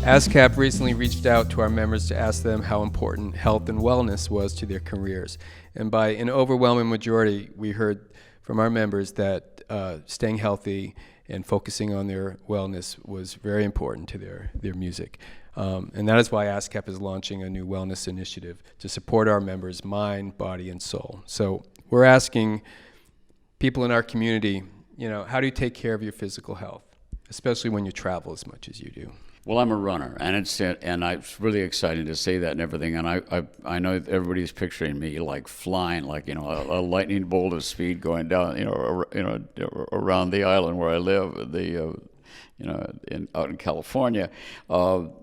ASCAP recently reached out to our members to ask them how important health and wellness was to their careers. And by an overwhelming majority, we heard from our members that staying healthy and focusing on their wellness was very important to their music. And that is why ASCAP is launching a new wellness initiative to support our members' mind, body, and soul. So we're asking people in our community, how do you take care of your physical health, especially when you travel as much as you do? Well, I'm a runner, and it's really exciting to say that and everything. And I know everybody's picturing me like flying, like a lightning bolt of speed going down, around the island where I live, out in California. The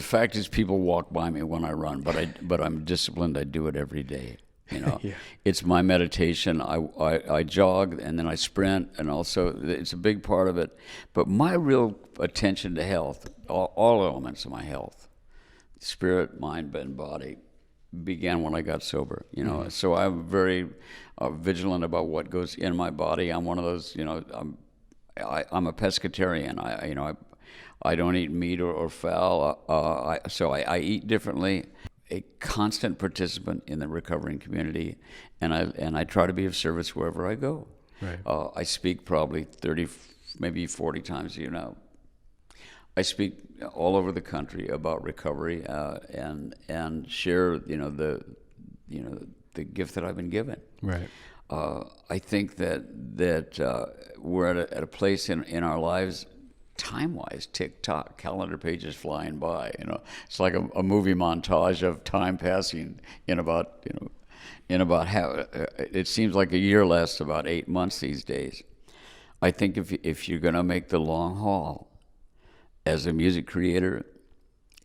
fact is, people walk by me when I run, but I'm disciplined. I do it every day. Yeah. It's my meditation. I jog and then I sprint, and also it's a big part of it. But my real attention to health, all elements of my health, spirit, mind, and body, began when I got sober. Mm-hmm. So I'm very vigilant about what goes in my body. I'm one of those. I'm a pescatarian. I don't eat meat or fowl. So I eat differently. A constant participant in the recovering community, and I try to be of service wherever I go. Right. I speak probably 30, maybe 40 times. I speak all over the country about recovery and share the gift that I've been given. Right. I think that we're at a place in our lives, time-wise, tick-tock, calendar pages flying by. It's like a movie montage of time passing in about how it seems like a year lasts about 8 months these days. I think if you're going to make the long haul, as a music creator,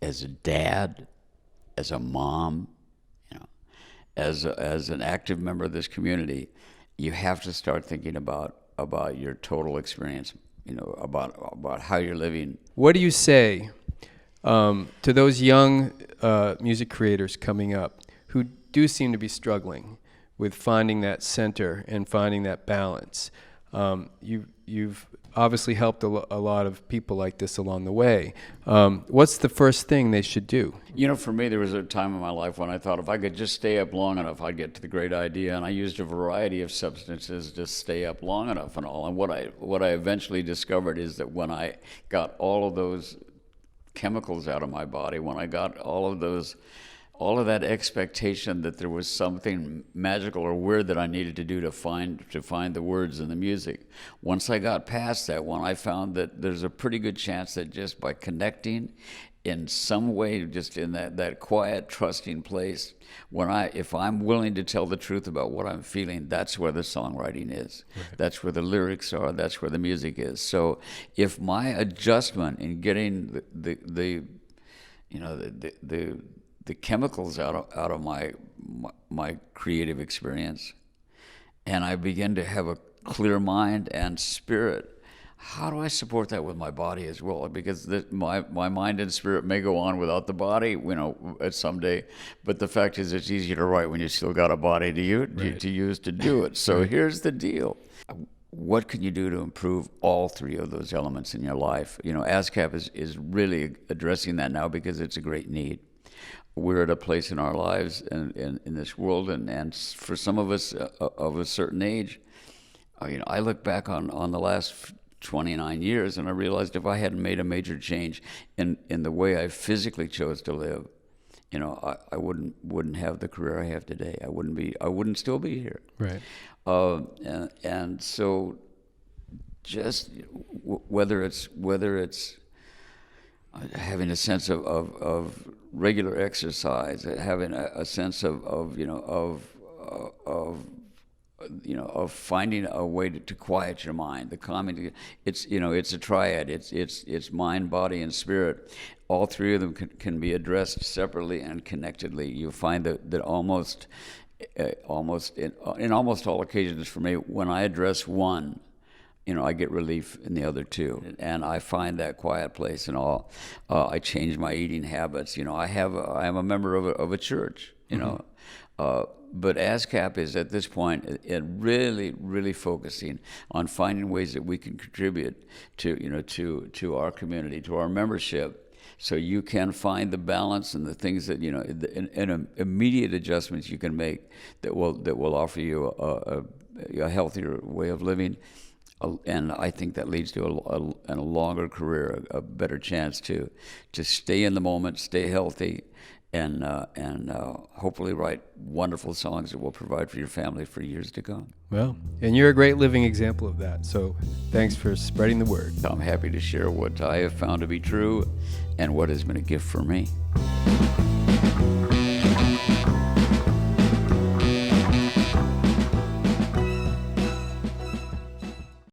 as a dad, as a mom, as an active member of this community, you have to start thinking about your total experience. About how you're living. What do you say to those young music creators coming up who do seem to be struggling with finding that center and finding that balance? You've obviously helped a lot of people like this along the way. What's the first thing they should do? For me, there was a time in my life when I thought if I could just stay up long enough, I'd get to the great idea. And I used a variety of substances to stay up long enough and all. And what I eventually discovered is that when I got all of those chemicals out of my body, when I got all of that expectation that there was something magical or weird that I needed to do to find the words in the music. Once I got past that one, I found that there's a pretty good chance that just by connecting in some way, just in that quiet, trusting place, if I'm willing to tell the truth about what I'm feeling, that's where the songwriting is. Right. That's where the lyrics are. That's where the music is. So if my adjustment in getting the chemicals out of my creative experience, and I begin to have a clear mind and spirit, how do I support that with my body as well? Because my mind and spirit may go on without the body, at some day, but the fact is it's easier to write when you still got a body to use to do it. So here's the deal. What can you do to improve all three of those elements in your life? ASCAP is really addressing that now because it's a great need. We're at a place in our lives and in this world, and for some of us of a certain age, I look back on the last 29 years and I realized if I hadn't made a major change in the way I physically chose to live, I wouldn't have the career I have today. I wouldn't still be here. Right. And so just whether it's having a sense of regular exercise, having a sense of finding a way to quiet your mind, the calming. It's a triad. It's mind, body, and spirit. All three of them can be addressed separately and connectedly. You find that almost in almost all occasions for me, when I address one, I get relief in the other two, and I find that quiet place and all. I change my eating habits. I am a member of a church. But ASCAP is at this point really focusing on finding ways that we can contribute to our community, to our membership, so you can find the balance and the things that and immediate adjustments you can make that will offer you a healthier way of living. And I think that leads to a longer career, a better chance to stay in the moment, stay healthy, and hopefully write wonderful songs that will provide for your family for years to come. Well, and you're a great living example of that. So thanks for spreading the word. I'm happy to share what I have found to be true and what has been a gift for me.